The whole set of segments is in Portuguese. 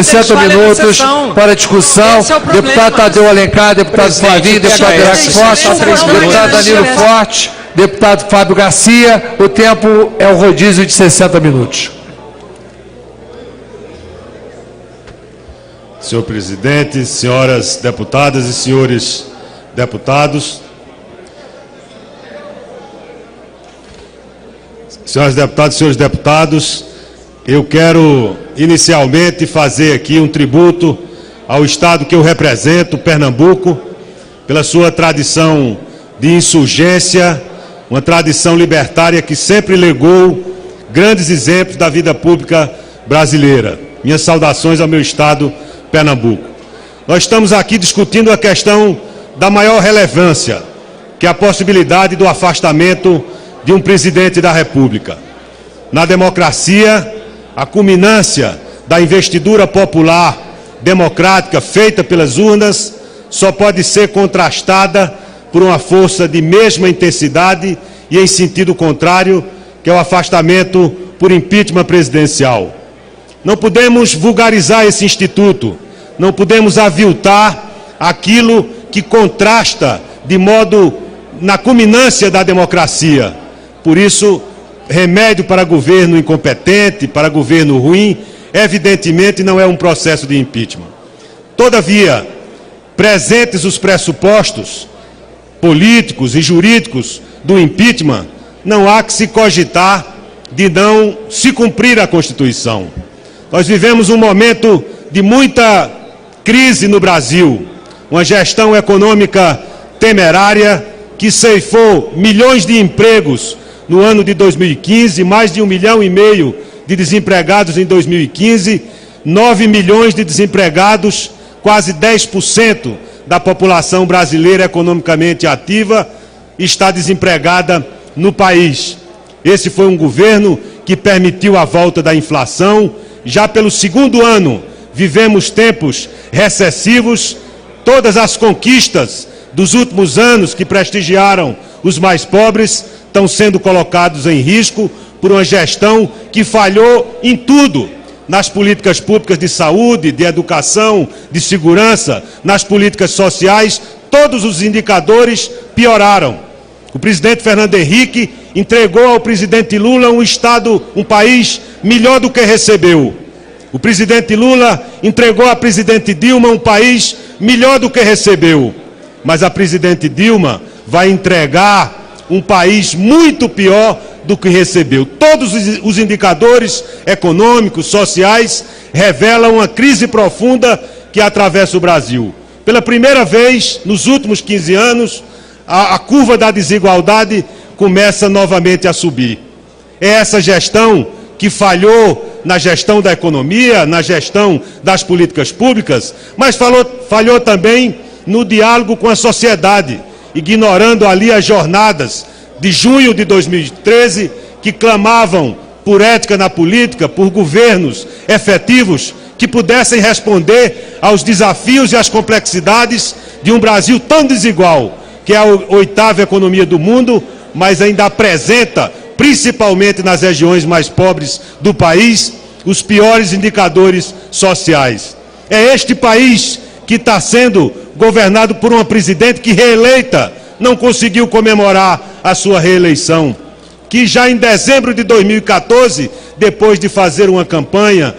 60 minutos para discussão. Deputado Tadeu Alencar, deputado Flavinho, deputado Iraque Forte, deputado Danilo Forte, deputado Fábio Garcia. O tempo é o rodízio de 60 minutos. Senhor presidente, senhoras deputadas e senhores deputados, senhoras deputadas e senhores deputados, eu quero inicialmente fazer aqui um tributo ao estado que eu represento, Pernambuco, pela sua tradição de insurgência, uma tradição libertária que sempre legou grandes exemplos da vida pública brasileira. Minhas saudações ao meu estado, Pernambuco. Nós estamos aqui discutindo a questão da maior relevância, que é a possibilidade do afastamento de um presidente da República. Na democracia, a culminância da investidura popular democrática feita pelas urnas só pode ser contrastada por uma força de mesma intensidade e em sentido contrário, que é o afastamento por impeachment presidencial. Não podemos vulgarizar esse instituto, não podemos aviltar aquilo que contrasta de modo na culminância da democracia. Por isso, remédio para governo incompetente, para governo ruim, evidentemente não é um processo de impeachment. Todavia, presentes os pressupostos políticos e jurídicos do impeachment, não há que se cogitar de não se cumprir a Constituição. Nós vivemos um momento de muita crise no Brasil, uma gestão econômica temerária que ceifou milhões de empregos no ano de 2015, mais de 1,5 milhão de desempregados em 2015, 9 milhões de desempregados, quase 10% da população brasileira economicamente ativa está desempregada no país. Esse foi um governo que permitiu a volta da inflação. Já pelo segundo ano, vivemos tempos recessivos. Todas as conquistas dos últimos anos que prestigiaram os mais pobres estão sendo colocados em risco por uma gestão que falhou em tudo, nas políticas públicas de saúde, de educação, de segurança, nas políticas sociais. Todos os indicadores pioraram. O presidente Fernando Henrique entregou ao presidente Lula um país melhor do que recebeu. O presidente Lula entregou à presidente Dilma um país melhor do que recebeu. Mas a presidente Dilma vai entregar um país muito pior do que recebeu. Todos os indicadores econômicos, sociais, revelam uma crise profunda que atravessa o Brasil. Pela primeira vez, nos últimos 15 anos, a curva da desigualdade começa novamente a subir. É essa gestão que falhou na gestão da economia, na gestão das políticas públicas, mas falhou também no diálogo com a sociedade, ignorando ali as jornadas de junho de 2013, que clamavam por ética na política, por governos efetivos que pudessem responder aos desafios e às complexidades de um Brasil tão desigual, que é a 8ª economia do mundo, mas ainda apresenta, principalmente nas regiões mais pobres do país, os piores indicadores sociais. É este país que está sendo governado por uma presidente que, reeleita, não conseguiu comemorar a sua reeleição, que já em dezembro de 2014, depois de fazer uma campanha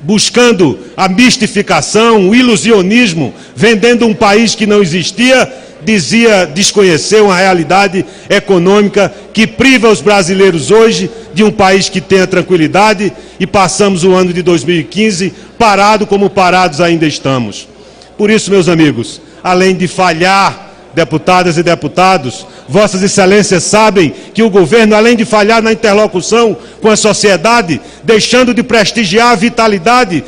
buscando a mistificação, o ilusionismo, vendendo um país que não existia, dizia desconhecer uma realidade econômica que priva os brasileiros hoje de um país que tenha tranquilidade, e passamos o ano de 2015 parado como parados ainda estamos. Por isso, meus amigos, além de falhar, deputadas e deputados, Vossas Excelências sabem que o governo, além de falhar na interlocução com a sociedade, deixando de prestigiar a vitalidade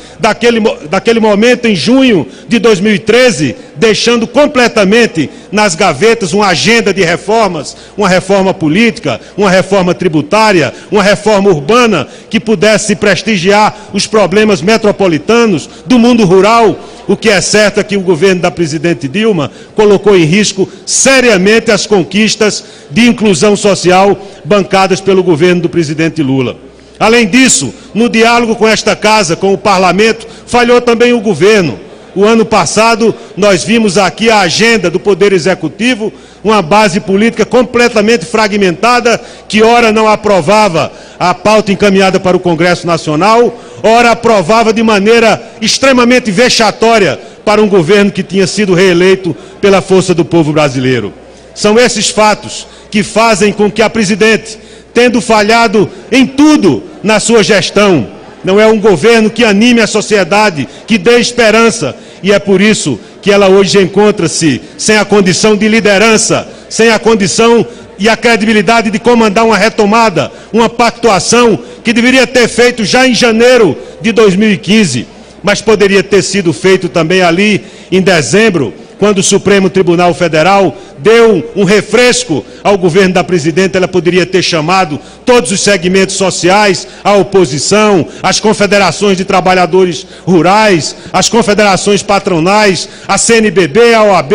daquele momento em junho de 2013, deixando completamente nas gavetas uma agenda de reformas, uma reforma política, uma reforma tributária, uma reforma urbana que pudesse prestigiar os problemas metropolitanos do mundo rural. O que é certo é que o governo da presidente Dilma colocou em risco seriamente as conquistas de inclusão social bancadas pelo governo do presidente Lula. Além disso, no diálogo com esta casa, com o parlamento, falhou também o governo. O ano passado, nós vimos aqui a agenda do Poder Executivo, uma base política completamente fragmentada, que ora não aprovava a pauta encaminhada para o Congresso Nacional, ora aprovava de maneira extremamente vexatória para um governo que tinha sido reeleito pela força do povo brasileiro. São esses fatos que fazem com que a presidente, tendo falhado em tudo na sua gestão, não é um governo que anime a sociedade, que dê esperança, e é por isso que ela hoje encontra-se sem a condição de liderança, sem a condição e a credibilidade de comandar uma retomada, uma pactuação que deveria ter feito já em janeiro de 2015, mas poderia ter sido feito também ali em dezembro, quando o Supremo Tribunal Federal deu um refresco ao governo da presidente. Ela poderia ter chamado todos os segmentos sociais, a oposição, as confederações de trabalhadores rurais, as confederações patronais, a CNBB, a OAB,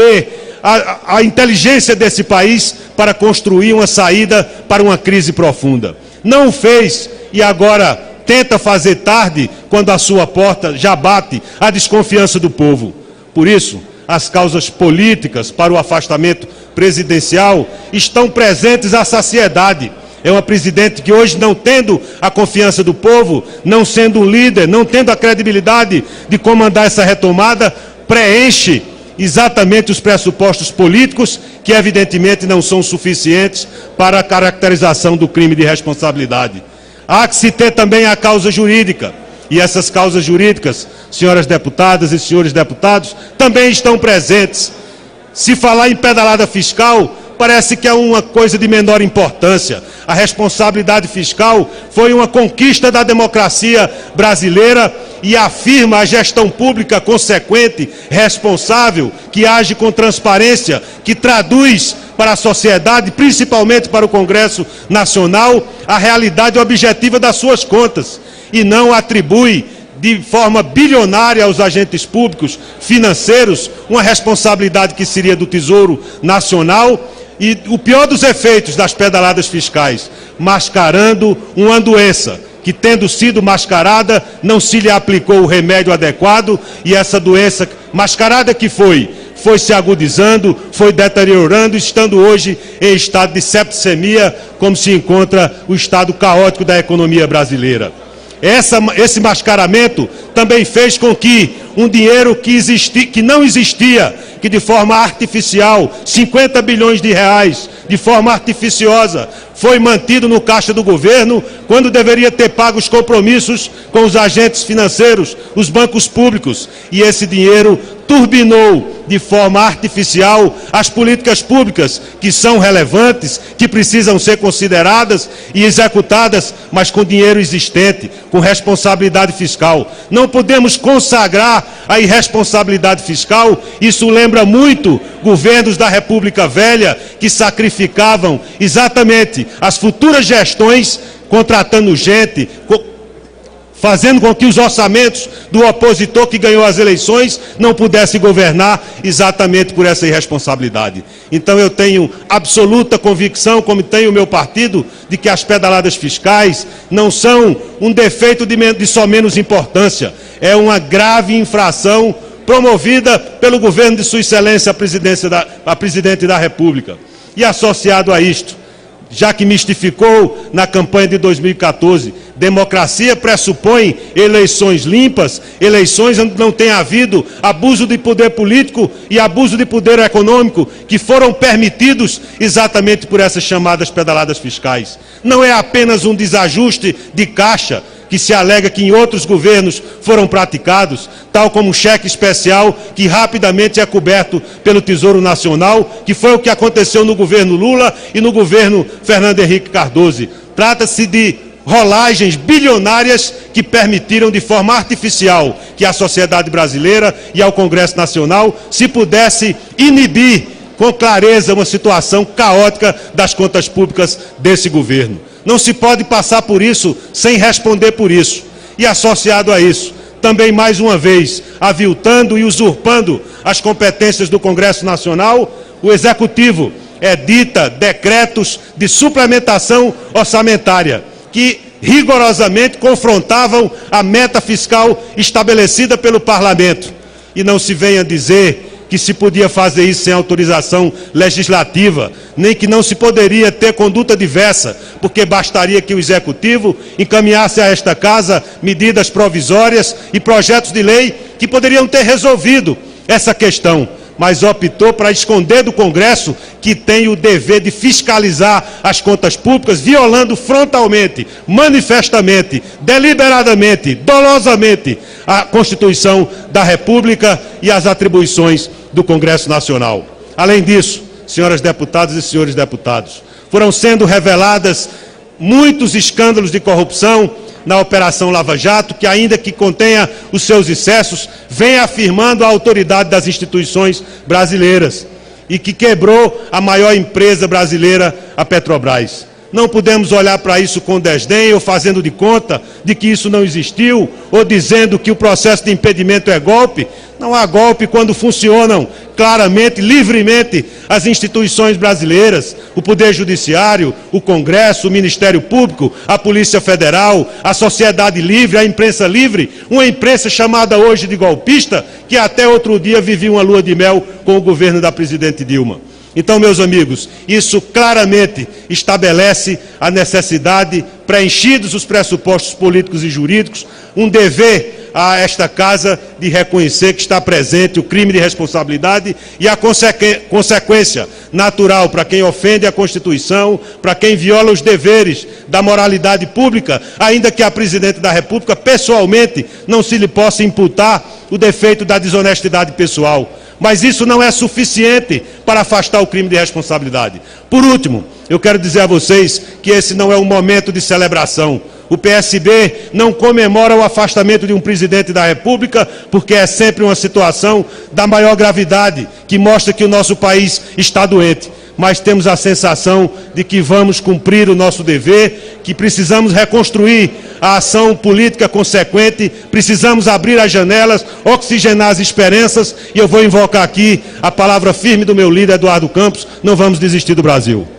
a inteligência desse país para construir uma saída para uma crise profunda. Não o fez e agora tenta fazer tarde, quando a sua porta já bate a desconfiança do povo. Por isso, as causas políticas para o afastamento presidencial estão presentes à saciedade. É uma presidente que hoje, não tendo a confiança do povo, não sendo um líder, não tendo a credibilidade de comandar essa retomada, preenche exatamente os pressupostos políticos que evidentemente não são suficientes para a caracterização do crime de responsabilidade. Há que se ter também a causa jurídica. E essas causas jurídicas, senhoras deputadas e senhores deputados, também estão presentes. Se falar em pedalada fiscal, parece que é uma coisa de menor importância. A responsabilidade fiscal foi uma conquista da democracia brasileira e afirma a gestão pública consequente, responsável, que age com transparência, que traduz para a sociedade, principalmente para o Congresso Nacional, a realidade objetiva das suas contas, e não atribui de forma bilionária aos agentes públicos financeiros uma responsabilidade que seria do Tesouro Nacional. E o pior dos efeitos das pedaladas fiscais, mascarando uma doença que, tendo sido mascarada, não se lhe aplicou o remédio adequado, e essa doença mascarada que foi se agudizando, foi deteriorando, estando hoje em estado de septicemia, como se encontra o estado caótico da economia brasileira. Esse mascaramento também fez com que um dinheiro que não existia, que de forma artificial, 50 bilhões de reais, de forma artificiosa, foi mantido no caixa do governo, quando deveria ter pago os compromissos com os agentes financeiros, os bancos públicos, e esse dinheiro turbinou de forma artificial as políticas públicas que são relevantes, que precisam ser consideradas e executadas, mas com dinheiro existente, com responsabilidade fiscal. Não podemos consagrar a irresponsabilidade fiscal. Isso lembra muito governos da República Velha, que sacrificavam exatamente as futuras gestões, contratando gente, fazendo com que os orçamentos do opositor que ganhou as eleições não pudesse governar, exatamente por essa irresponsabilidade. Então eu tenho absoluta convicção, como tem o meu partido, de que as pedaladas fiscais não são um defeito de só menos importância, é uma grave infração promovida pelo governo de Sua Excelência, a Presidente da República. E associado a isto, já que mistificou na campanha de 2014, democracia pressupõe eleições limpas, eleições onde não tem havido abuso de poder político e abuso de poder econômico, que foram permitidos exatamente por essas chamadas pedaladas fiscais. Não é apenas um desajuste de caixa, que se alega que em outros governos foram praticados, tal como um cheque especial que rapidamente é coberto pelo Tesouro Nacional, que foi o que aconteceu no governo Lula e no governo Fernando Henrique Cardoso. Trata-se de rolagens bilionárias que permitiram de forma artificial que a sociedade brasileira e ao Congresso Nacional se pudesse inibir com clareza uma situação caótica das contas públicas desse governo. Não se pode passar por isso sem responder por isso. E associado a isso, também mais uma vez, aviltando e usurpando as competências do Congresso Nacional, o Executivo edita decretos de suplementação orçamentária, que rigorosamente confrontavam a meta fiscal estabelecida pelo Parlamento. E não se venha dizer que se podia fazer isso sem autorização legislativa, nem que não se poderia ter conduta diversa, porque bastaria que o Executivo encaminhasse a esta Casa medidas provisórias e projetos de lei que poderiam ter resolvido essa questão, mas optou para esconder do Congresso, que tem o dever de fiscalizar as contas públicas, violando frontalmente, manifestamente, deliberadamente, dolosamente a Constituição da República e as atribuições do Congresso Nacional. Além disso, senhoras deputadas e senhores deputados, foram sendo reveladas muitos escândalos de corrupção na Operação Lava Jato, que, ainda que contenha os seus excessos, vem afirmando a autoridade das instituições brasileiras e que quebrou a maior empresa brasileira, a Petrobras. Não podemos olhar para isso com desdém ou fazendo de conta de que isso não existiu ou dizendo que o processo de impedimento é golpe. Não há golpe quando funcionam claramente, livremente as instituições brasileiras, o Poder Judiciário, o Congresso, o Ministério Público, a Polícia Federal, a sociedade livre, a imprensa livre, uma imprensa chamada hoje de golpista, que até outro dia vivia uma lua de mel com o governo da presidente Dilma. Então, meus amigos, isso claramente estabelece a necessidade, preenchidos os pressupostos políticos e jurídicos, um dever a esta Casa de reconhecer que está presente o crime de responsabilidade e a consequência natural para quem ofende a Constituição, para quem viola os deveres da moralidade pública, ainda que a Presidente da República, pessoalmente, não se lhe possa imputar o defeito da desonestidade pessoal. Mas isso não é suficiente para afastar o crime de responsabilidade. Por último, eu quero dizer a vocês que esse não é um momento de celebração. O PSB não comemora o afastamento de um presidente da República, porque é sempre uma situação da maior gravidade, que mostra que o nosso país está doente. Mas temos a sensação de que vamos cumprir o nosso dever, que precisamos reconstruir a ação política consequente, precisamos abrir as janelas, oxigenar as esperanças, e eu vou invocar aqui a palavra firme do meu líder, Eduardo Campos: não vamos desistir do Brasil.